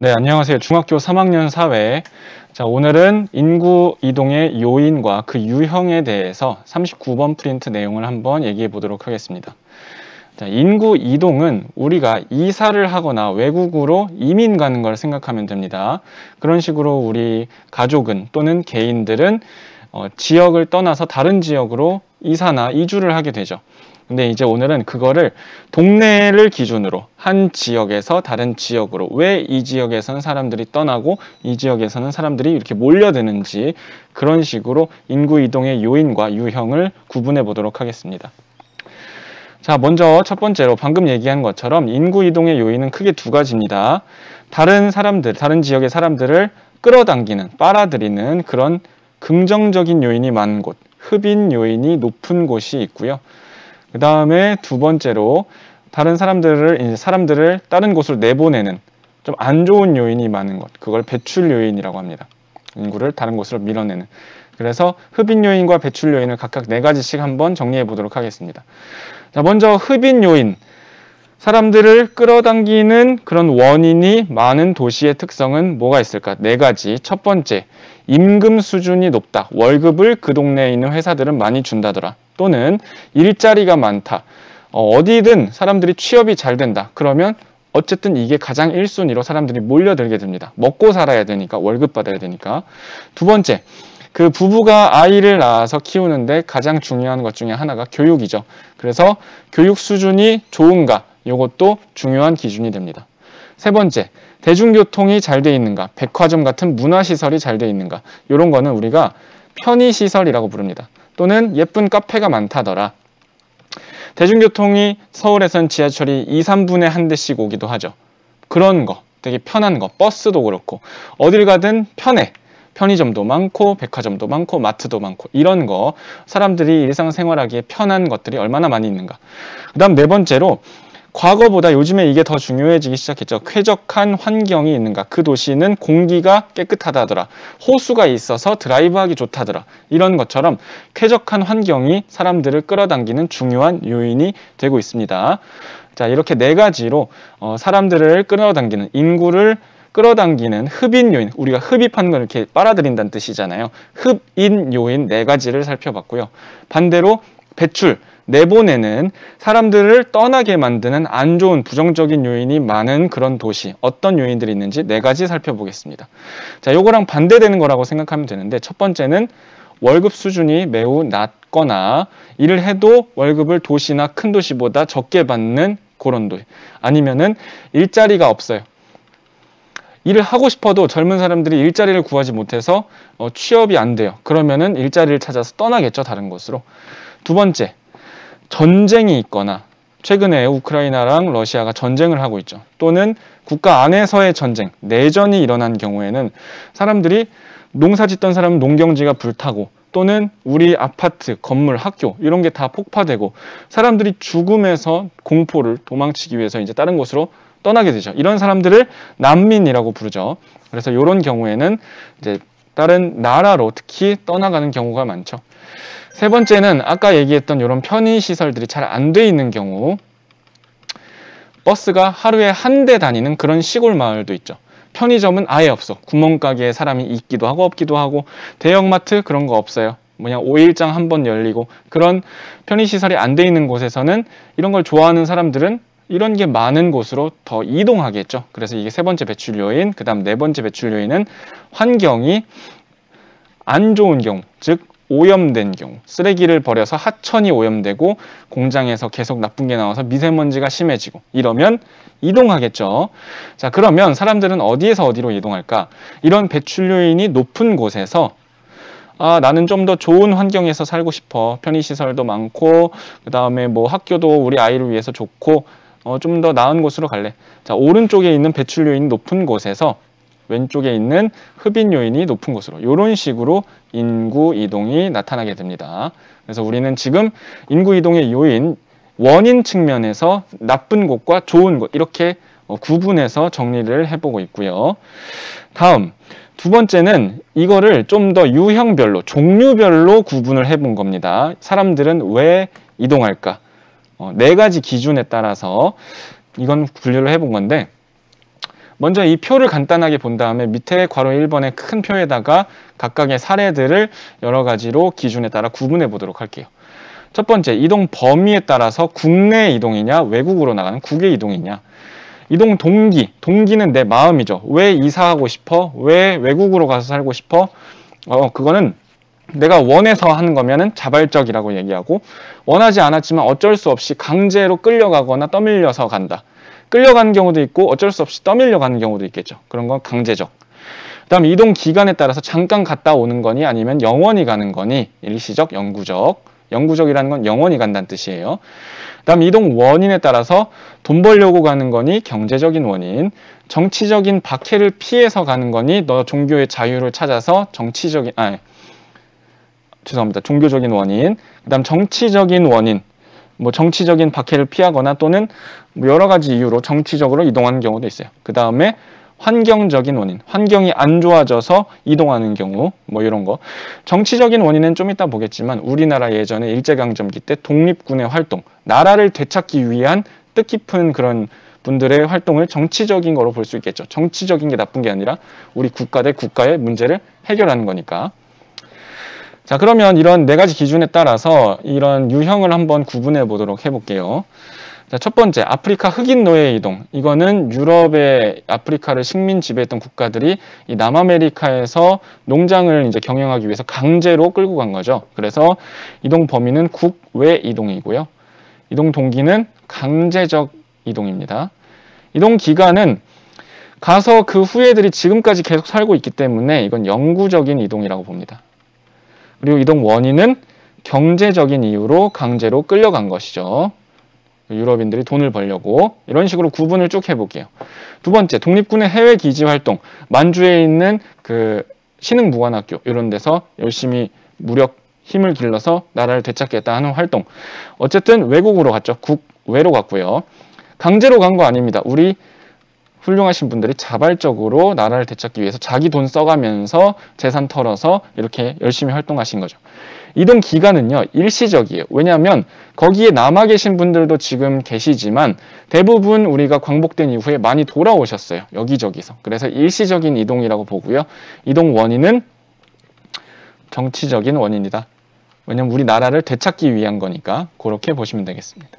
네, 안녕하세요. 중학교 3학년 사회. 자, 오늘은 인구 이동의 요인과 그 유형에 대해서 39번 프린트 내용을 한번 얘기해 보도록 하겠습니다. 자, 인구 이동은 우리가 이사를 하거나 외국으로 이민 가는 걸 생각하면 됩니다. 그런 식으로 우리 가족은 또는 개인들은 지역을 떠나서 다른 지역으로 이사나 이주를 하게 되죠. 근데 이제 오늘은 그거를 동네를 기준으로 한 지역에서 다른 지역으로 왜 이 지역에서는 사람들이 떠나고 이 지역에서는 사람들이 이렇게 몰려드는지 그런 식으로 인구 이동의 요인과 유형을 구분해 보도록 하겠습니다. 자, 먼저 첫 번째로 방금 얘기한 것처럼 인구 이동의 요인은 크게 두 가지입니다. 다른 지역의 사람들을 끌어당기는, 빨아들이는 그런 긍정적인 요인이 많은 곳, 흡인 요인이 높은 곳이 있고요. 그 다음에 두 번째로 다른 사람들을 다른 곳으로 내보내는 좀 안 좋은 요인이 많은 것, 그걸 배출 요인이라고 합니다. 인구를 다른 곳으로 밀어내는. 그래서 흡인 요인과 배출 요인을 각각 네 가지씩 한번 정리해 보도록 하겠습니다. 자, 먼저 흡인 요인. 사람들을 끌어당기는 그런 원인이 많은 도시의 특성은 뭐가 있을까? 네 가지. 첫 번째, 임금 수준이 높다. 월급을 그 동네에 있는 회사들은 많이 준다더라. 또는 일자리가 많다. 어디든 사람들이 취업이 잘 된다. 그러면 어쨌든 이게 가장 1순위로 사람들이 몰려들게 됩니다. 먹고 살아야 되니까, 월급 받아야 되니까. 두 번째, 그 부부가 아이를 낳아서 키우는데 가장 중요한 것 중에 하나가 교육이죠. 그래서 교육 수준이 좋은가? 이것도 중요한 기준이 됩니다. 세 번째, 대중교통이 잘 돼 있는가? 백화점 같은 문화시설이 잘 돼 있는가? 이런 거는 우리가 편의시설이라고 부릅니다. 또는 예쁜 카페가 많다더라. 대중교통이 서울에선 지하철이 2, 3분에 한 대씩 오기도 하죠. 그런 거, 되게 편한 거, 버스도 그렇고 어딜 가든 편해. 편의점도 많고 백화점도 많고 마트도 많고 이런 거 사람들이 일상생활하기에 편한 것들이 얼마나 많이 있는가. 그 다음 네 번째로 과거보다 요즘에 이게 더 중요해지기 시작했죠. 쾌적한 환경이 있는가. 그 도시는 공기가 깨끗하다더라. 호수가 있어서 드라이브하기 좋다더라. 이런 것처럼 쾌적한 환경이 사람들을 끌어당기는 중요한 요인이 되고 있습니다. 자, 이렇게 네 가지로 사람들을 끌어당기는, 인구를 끌어당기는 흡인 요인, 우리가 흡입하는 걸 이렇게 빨아들인다는 뜻이잖아요. 흡인 요인 네 가지를 살펴봤고요. 반대로 배출, 내보내는, 사람들을 떠나게 만드는 안 좋은 부정적인 요인이 많은 그런 도시, 어떤 요인들이 있는지 네 가지 살펴보겠습니다. 자, 요거랑 반대되는 거라고 생각하면 되는데, 첫 번째는 월급 수준이 매우 낮거나 일을 해도 월급을 도시나 큰 도시보다 적게 받는 그런 도시, 아니면은 일자리가 없어요. 일을 하고 싶어도 젊은 사람들이 일자리를 구하지 못해서 취업이 안 돼요. 그러면은 일자리를 찾아서 떠나겠죠, 다른 곳으로. 두 번째, 전쟁이 있거나 최근에 우크라이나랑 러시아가 전쟁을 하고 있죠. 또는 국가 안에서의 전쟁, 내전이 일어난 경우에는 사람들이 농사 짓던 사람은 농경지가 불타고 또는 우리 아파트, 건물, 학교 이런 게 다 폭파되고 사람들이 죽음에서 공포를 도망치기 위해서 이제 다른 곳으로 떠나게 되죠. 이런 사람들을 난민이라고 부르죠. 그래서 이런 경우에는 이제 다른 나라로 특히 떠나가는 경우가 많죠. 세 번째는 아까 얘기했던 이런 편의시설들이 잘 안 돼 있는 경우, 버스가 하루에 한 대 다니는 그런 시골 마을도 있죠. 편의점은 아예 없어. 구멍가게에 사람이 있기도 하고 없기도 하고, 대형마트 그런 거 없어요. 뭐냐, 5일장 한 번 열리고, 그런 편의시설이 안 돼 있는 곳에서는 이런 걸 좋아하는 사람들은 이런 게 많은 곳으로 더 이동하겠죠. 그래서 이게 세 번째 배출 요인. 그 다음 네 번째 배출 요인은 환경이 안 좋은 경우, 즉 오염된 경우, 쓰레기를 버려서 하천이 오염되고 공장에서 계속 나쁜 게 나와서 미세먼지가 심해지고 이러면 이동하겠죠. 자, 그러면 사람들은 어디에서 어디로 이동할까? 이런 배출 요인이 높은 곳에서 나는 좀 더 좋은 환경에서 살고 싶어. 편의시설도 많고 그 다음에 뭐 학교도 우리 아이를 위해서 좋고 좀 더 나은 곳으로 갈래. 자, 오른쪽에 있는 배출 요인이 높은 곳에서 왼쪽에 있는 흡인 요인이 높은 곳으로, 이런 식으로 인구 이동이 나타나게 됩니다. 그래서 우리는 지금 인구 이동의 요인, 원인 측면에서 나쁜 곳과 좋은 곳 이렇게 구분해서 정리를 해보고 있고요. 다음 두 번째는 이거를 좀 더 유형별로, 종류별로 구분을 해본 겁니다. 사람들은 왜 이동할까? 네 가지 기준에 따라서 이건 분류를 해본 건데, 먼저 이 표를 간단하게 본 다음에 밑에 괄호 1번의 큰 표에다가 각각의 사례들을 여러 가지로 기준에 따라 구분해 보도록 할게요. 첫 번째, 이동 범위에 따라서 국내 이동이냐 외국으로 나가는 국외 이동이냐. 이동 동기는 내 마음이죠. 왜 이사하고 싶어? 왜 외국으로 가서 살고 싶어? 그거는 내가 원해서 하는 거면은 자발적이라고 얘기하고, 원하지 않았지만 어쩔 수 없이 강제로 끌려가거나 떠밀려서 간다. 끌려가는 경우도 있고 어쩔 수 없이 떠밀려 가는 경우도 있겠죠. 그런 건 강제적. 그 다음에 이동 기간에 따라서 잠깐 갔다 오는 거니 아니면 영원히 가는 거니, 일시적, 영구적. 영구적이라는 건 영원히 간다는 뜻이에요. 그 다음 이동 원인에 따라서 돈 벌려고 가는 거니 경제적인 원인, 정치적인 박해를 피해서 가는 거니 너 종교의 자유를 찾아서 종교적인 원인. 그 다음 정치적인 원인, 뭐 정치적인 박해를 피하거나 또는 뭐 여러 가지 이유로 정치적으로 이동하는 경우도 있어요. 그 다음에 환경적인 원인, 환경이 안 좋아져서 이동하는 경우, 뭐 이런 거. 정치적인 원인은 좀 이따 보겠지만 우리나라 예전에 일제강점기 때 독립군의 활동, 나라를 되찾기 위한 뜻깊은 그런 분들의 활동을 정치적인 거로 볼 수 있겠죠. 정치적인 게 나쁜 게 아니라 우리 국가 대 국가의 문제를 해결하는 거니까. 자, 그러면 이런 네 가지 기준에 따라서 이런 유형을 한번 구분해 보도록 해볼게요. 자, 첫 번째, 아프리카 흑인 노예 이동. 이거는 유럽의 아프리카를 식민 지배했던 국가들이 이 남아메리카에서 농장을 이제 경영하기 위해서 강제로 끌고 간 거죠. 그래서 이동 범위는 국외 이동이고요. 이동 동기는 강제적 이동입니다. 이동 기간은 가서 그 후예들이 지금까지 계속 살고 있기 때문에 이건 영구적인 이동이라고 봅니다. 그리고 이동 원인은 경제적인 이유로 강제로 끌려간 것이죠. 유럽인들이 돈을 벌려고. 이런 식으로 구분을 쭉 해볼게요. 두 번째, 독립군의 해외 기지 활동. 만주에 있는 그 신흥무관학교 이런 데서 열심히 무력 힘을 길러서 나라를 되찾겠다 하는 활동. 어쨌든 외국으로 갔죠. 국외로 갔고요. 강제로 간 거 아닙니다. 우리 훌륭하신 분들이 자발적으로 나라를 되찾기 위해서 자기 돈 써가면서 재산 털어서 이렇게 열심히 활동하신 거죠. 이동 기간은요, 일시적이에요. 왜냐하면 거기에 남아 계신 분들도 지금 계시지만 대부분 우리가 광복된 이후에 많이 돌아오셨어요. 여기저기서. 그래서 일시적인 이동이라고 보고요. 이동 원인은 정치적인 원인이다. 왜냐하면 우리 나라를 되찾기 위한 거니까 그렇게 보시면 되겠습니다.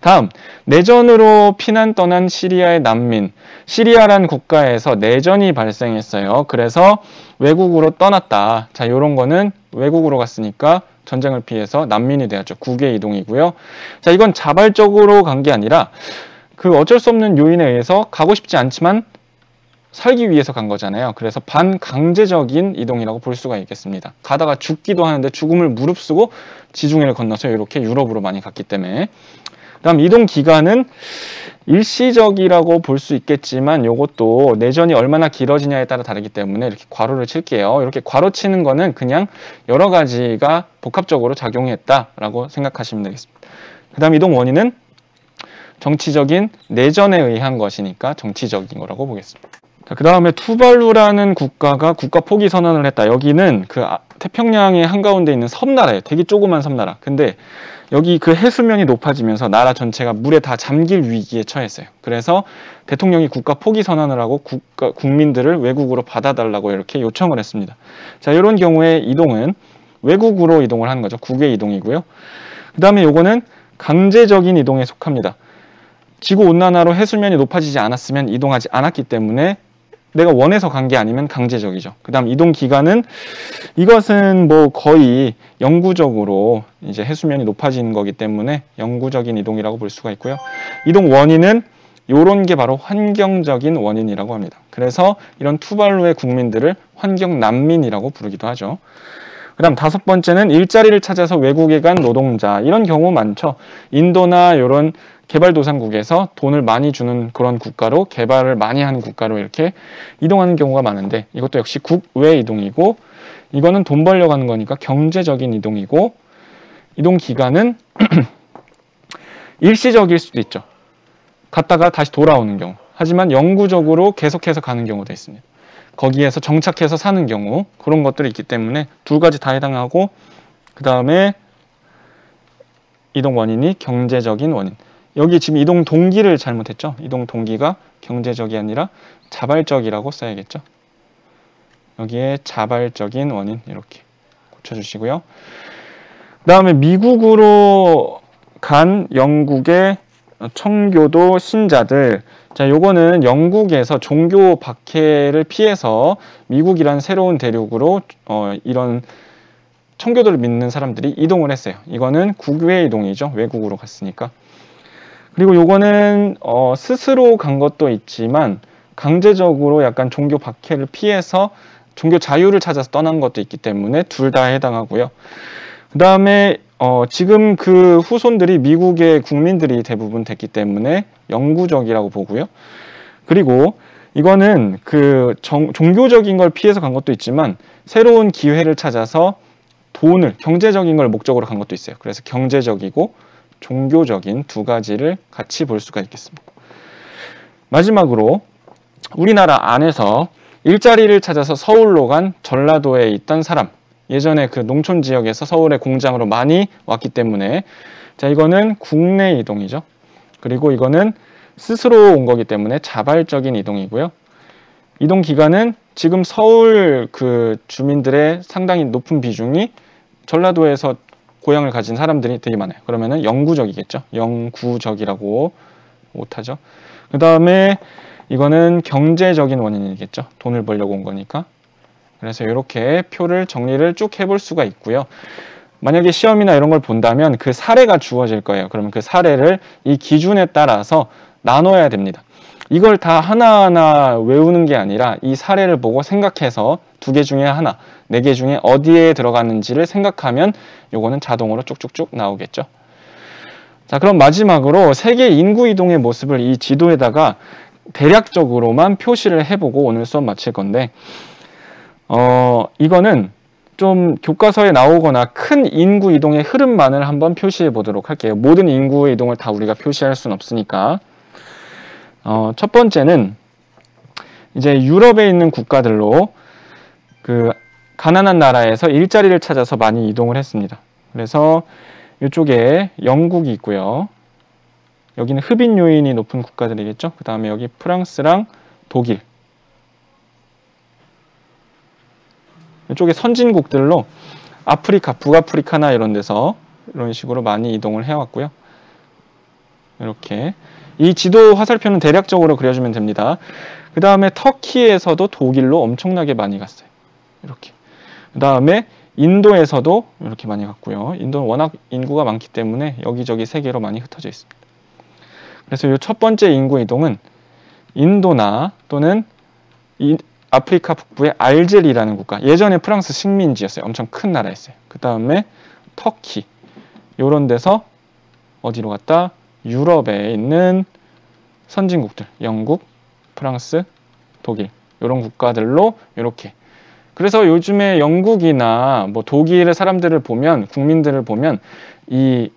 다음, 내전으로 피난 떠난 시리아의 난민. 시리아라는 국가에서 내전이 발생했어요. 그래서 외국으로 떠났다. 자, 요런 거는 외국으로 갔으니까 전쟁을 피해서 난민이 되었죠. 국외 이동이고요. 자, 이건 자발적으로 간 게 아니라 그 어쩔 수 없는 요인에 의해서 가고 싶지 않지만 살기 위해서 간 거잖아요. 그래서 반강제적인 이동이라고 볼 수가 있겠습니다. 가다가 죽기도 하는데 죽음을 무릅쓰고 지중해를 건너서 이렇게 유럽으로 많이 갔기 때문에. 그다음 이동 기간은 일시적이라고 볼 수 있겠지만 이것도 내전이 얼마나 길어지냐에 따라 다르기 때문에 이렇게 괄호를 칠게요. 이렇게 괄호 치는 거는 그냥 여러 가지가 복합적으로 작용했다라고 생각하시면 되겠습니다. 그다음 이동 원인은 정치적인 내전에 의한 것이니까 정치적인 거라고 보겠습니다. 그 다음에 투발루라는 국가가 국가 포기 선언을 했다. 여기는 그 태평양의 한가운데 있는 섬나라예요. 되게 조그만 섬나라. 근데 여기 그 해수면이 높아지면서 나라 전체가 물에 다 잠길 위기에 처했어요. 그래서 대통령이 국가 포기 선언을 하고 국민들을 외국으로 받아달라고 이렇게 요청을 했습니다. 자, 이런 경우에 이동은 외국으로 이동을 하는 거죠. 국외 이동이고요. 그 다음에 요거는 강제적인 이동에 속합니다. 지구온난화로 해수면이 높아지지 않았으면 이동하지 않았기 때문에 내가 원해서 간 게 아니면 강제적이죠. 그 다음 이동 기간은 이것은 뭐 거의 영구적으로 이제 해수면이 높아지는 거기 때문에 영구적인 이동이라고 볼 수가 있고요. 이동 원인은 요런 게 바로 환경적인 원인이라고 합니다. 그래서 이런 투발루의 국민들을 환경 난민이라고 부르기도 하죠. 그 다음 다섯 번째는 일자리를 찾아서 외국에 간 노동자. 이런 경우 많죠. 인도나 이런 개발도상국에서 돈을 많이 주는 그런 국가로, 개발을 많이 하는 국가로 이렇게 이동하는 경우가 많은데 이것도 역시 국외 이동이고, 이거는 돈 벌려고 하는 거니까 경제적인 이동이고, 이동 기간은 일시적일 수도 있죠. 갔다가 다시 돌아오는 경우. 하지만 영구적으로 계속해서 가는 경우도 있습니다. 거기에서 정착해서 사는 경우, 그런 것들이 있기 때문에 두 가지 다 해당하고, 그 다음에 이동 원인이 경제적인 원인. 여기 지금 이동 동기를 잘못했죠. 이동 동기가 경제적이 아니라 자발적이라고 써야겠죠. 여기에 자발적인 원인 이렇게 고쳐주시고요. 그 다음에 미국으로 간 영국의 청교도 신자들. 자, 요거는 영국에서 종교 박해를 피해서 미국이란 새로운 대륙으로 이런 청교도를 믿는 사람들이 이동을 했어요. 이거는 국외 이동이죠. 외국으로 갔으니까. 그리고 요거는 스스로 간 것도 있지만 강제적으로 약간 종교 박해를 피해서 종교 자유를 찾아서 떠난 것도 있기 때문에 둘 다 해당하고요. 그 다음에 지금 그 후손들이 미국의 국민들이 대부분 됐기 때문에 영구적이라고 보고요. 그리고 이거는 그 종교적인 걸 피해서 간 것도 있지만 새로운 기회를 찾아서 돈을, 경제적인 걸 목적으로 간 것도 있어요. 그래서 경제적이고 종교적인 두 가지를 같이 볼 수가 있겠습니다. 마지막으로 우리나라 안에서 일자리를 찾아서 서울로 간 전라도에 있던 사람, 예전에 그 농촌 지역에서 서울의 공장으로 많이 왔기 때문에, 자, 이거는 국내 이동이죠. 그리고 이거는 스스로 온 거기 때문에 자발적인 이동이고요. 이동 기간은 지금 서울 그 주민들의 상당히 높은 비중이 전라도에서 고향을 가진 사람들이 되게 많아요. 그러면은 영구적이겠죠. 영구적이라고 못하죠. 그 다음에 이거는 경제적인 원인이겠죠. 돈을 벌려고 온 거니까. 그래서 이렇게 표를 정리를 쭉 해볼 수가 있고요. 만약에 시험이나 이런 걸 본다면 그 사례가 주어질 거예요. 그러면 그 사례를 이 기준에 따라서 나눠야 됩니다. 이걸 다 하나하나 외우는 게 아니라 이 사례를 보고 생각해서 2개 중에 하나, 4개 중에 어디에 들어가는지를 생각하면 요거는 자동으로 쭉쭉쭉 나오겠죠. 자, 그럼 마지막으로 세계 인구 이동의 모습을 이 지도에다가 대략적으로만 표시를 해보고 오늘 수업 마칠 건데, 이거는 좀 교과서에 나오거나 큰 인구 이동의 흐름만을 한번 표시해 보도록 할게요. 모든 인구 이동을 다 우리가 표시할 수는 없으니까. 첫 번째는 이제 유럽에 있는 국가들로 그 가난한 나라에서 일자리를 찾아서 많이 이동을 했습니다. 그래서 이쪽에 영국이 있고요. 여기는 흡인 요인이 높은 국가들이겠죠. 그 다음에 여기 프랑스랑 독일. 이쪽에 선진국들로 아프리카, 북아프리카나 이런 데서 이런 식으로 많이 이동을 해왔고요. 이렇게 이 지도 화살표는 대략적으로 그려주면 됩니다. 그 다음에 터키에서도 독일로 엄청나게 많이 갔어요. 이렇게. 그 다음에 인도에서도 이렇게 많이 갔고요. 인도는 워낙 인구가 많기 때문에 여기저기 세계로 많이 흩어져 있습니다. 그래서 이 첫 번째 인구 이동은 인도나 또는 아프리카 북부의 알제리라는 국가, 예전에 프랑스 식민지였어요. 엄청 큰 나라였어요. 그 다음에 터키, 이런 데서 어디로 갔다? 유럽에 있는 선진국들, 영국, 프랑스, 독일, 이런 국가들로 이렇게. 그래서 요즘에 영국이나 뭐 독일의 사람들을 보면, 국민들을 보면 이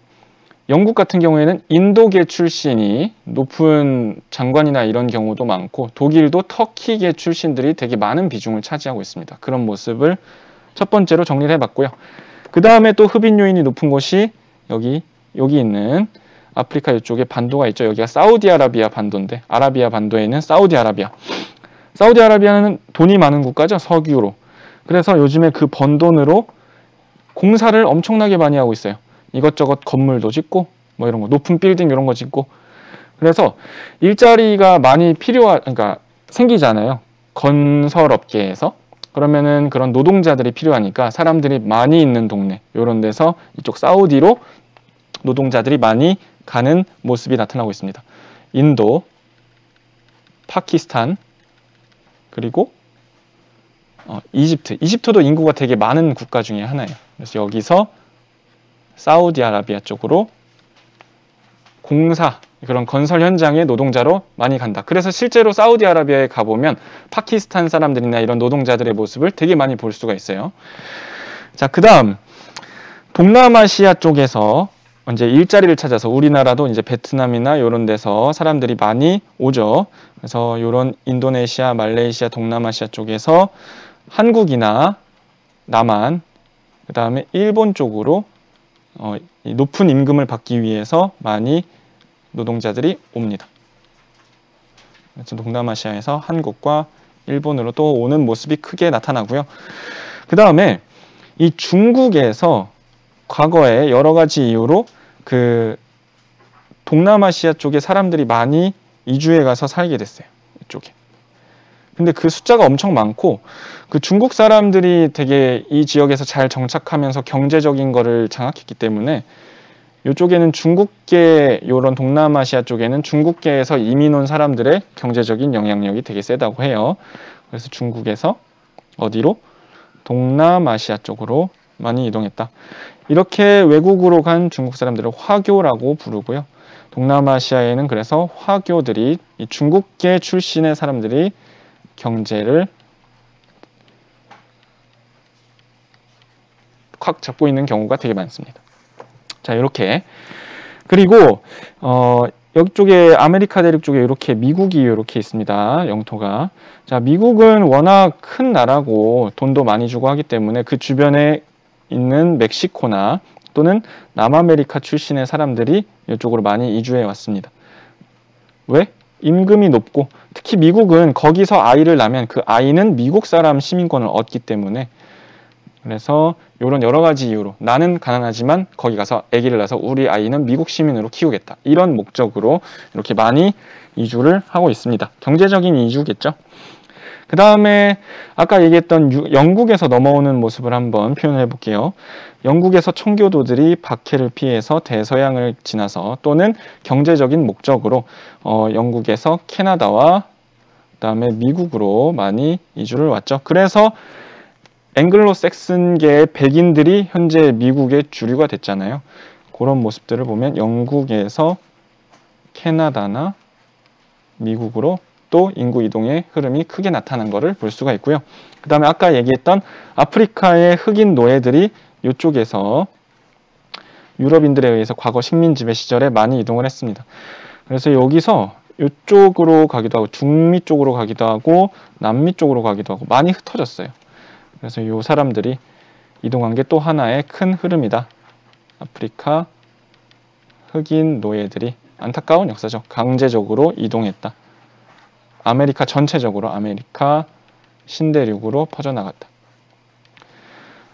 영국 같은 경우에는 인도계 출신이 높은 장관이나 이런 경우도 많고, 독일도 터키계 출신들이 되게 많은 비중을 차지하고 있습니다. 그런 모습을 첫 번째로 정리를 해봤고요. 그 다음에 또 흡인 요인이 높은 곳이 여기 있는 아프리카 이쪽에 반도가 있죠. 여기가 사우디아라비아 반도인데, 아라비아 반도에 있는 사우디아라비아. 사우디아라비아는 돈이 많은 국가죠. 석유로. 그래서 요즘에 그 번 돈으로 공사를 엄청나게 많이 하고 있어요. 이것저것 건물도 짓고 뭐 이런 거, 높은 빌딩 이런 거 짓고. 그래서 일자리가 많이 그러니까 생기잖아요. 건설업계에서. 그러면은 그런 노동자들이 필요하니까 사람들이 많이 있는 동네, 이런 데서 이쪽 사우디로 노동자들이 많이 가는 모습이 나타나고 있습니다. 인도, 파키스탄, 그리고 이집트도 인구가 되게 많은 국가 중에 하나예요. 그래서 여기서 사우디아라비아 쪽으로 공사, 그런 건설 현장의 노동자로 많이 간다. 그래서 실제로 사우디아라비아에 가보면 파키스탄 사람들이나 이런 노동자들의 모습을 되게 많이 볼 수가 있어요. 자, 그 다음 동남아시아 쪽에서 이제 일자리를 찾아서, 우리나라도 이제 베트남이나 이런 데서 사람들이 많이 오죠. 그래서 이런 인도네시아, 말레이시아, 동남아시아 쪽에서 한국이나 남한, 그 다음에 일본 쪽으로 높은 임금을 받기 위해서 많이 노동자들이 옵니다. 그래서 동남아시아에서 한국과 일본으로 또 오는 모습이 크게 나타나고요. 그 다음에 이 중국에서 과거에 여러 가지 이유로 그 동남아시아 쪽에 사람들이 많이 이주해 가서 살게 됐어요. 이쪽에. 근데 그 숫자가 엄청 많고 그 중국 사람들이 되게 이 지역에서 잘 정착하면서 경제적인 거를 장악했기 때문에 이쪽에는 중국계, 이런 동남아시아 쪽에는 중국계에서 이민 온 사람들의 경제적인 영향력이 되게 세다고 해요. 그래서 중국에서 어디로? 동남아시아 쪽으로 많이 이동했다. 이렇게 외국으로 간 중국 사람들을 화교라고 부르고요. 동남아시아에는 그래서 화교들이, 이 중국계 출신의 사람들이 경제를 확 잡고 있는 경우가 되게 많습니다. 자, 이렇게. 그리고 여쪽에 아메리카 대륙 쪽에 이렇게 미국이 이렇게 있습니다. 영토가. 자, 미국은 워낙 큰 나라고 돈도 많이 주고 하기 때문에 그 주변에 있는 멕시코나 또는 남아메리카 출신의 사람들이 이쪽으로 많이 이주해 왔습니다. 왜? 임금이 높고 특히 미국은 거기서 아이를 낳으면 그 아이는 미국 사람 시민권을 얻기 때문에 그래서 이런 여러 가지 이유로 나는 가난하지만 거기 가서 아기를 낳아서 우리 아이는 미국 시민으로 키우겠다. 이런 목적으로 이렇게 많이 이주를 하고 있습니다. 경제적인 이주겠죠. 그 다음에 아까 얘기했던 영국에서 넘어오는 모습을 한번 표현해 볼게요. 영국에서 청교도들이 박해를 피해서 대서양을 지나서 또는 경제적인 목적으로 영국에서 캐나다와 그 다음에 미국으로 많이 이주를 왔죠. 그래서 앵글로색슨계의 백인들이 현재 미국의 주류가 됐잖아요. 그런 모습들을 보면 영국에서 캐나다나 미국으로 또 인구 이동의 흐름이 크게 나타난 것을 볼 수가 있고요. 그 다음에 아까 얘기했던 아프리카의 흑인 노예들이 이쪽에서 유럽인들에 의해서 과거 식민 지배 시절에 많이 이동을 했습니다. 그래서 여기서 이쪽으로 가기도 하고 중미 쪽으로 가기도 하고 남미 쪽으로 가기도 하고 많이 흩어졌어요. 그래서 이 사람들이 이동한 게 또 하나의 큰 흐름이다. 아프리카 흑인 노예들이 안타까운 역사죠. 강제적으로 이동했다. 아메리카 전체적으로 아메리카 신대륙으로 퍼져나갔다.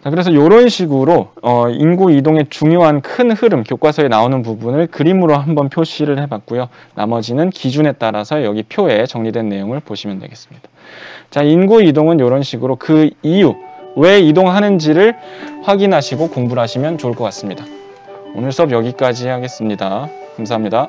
자, 그래서 이런 식으로 인구 이동의 중요한 큰 흐름, 교과서에 나오는 부분을 그림으로 한번 표시를 해봤고요. 나머지는 기준에 따라서 여기 표에 정리된 내용을 보시면 되겠습니다. 자, 인구 이동은 이런 식으로 그 이유, 왜 이동하는지를 확인하시고 공부를 하시면 좋을 것 같습니다. 오늘 수업 여기까지 하겠습니다. 감사합니다.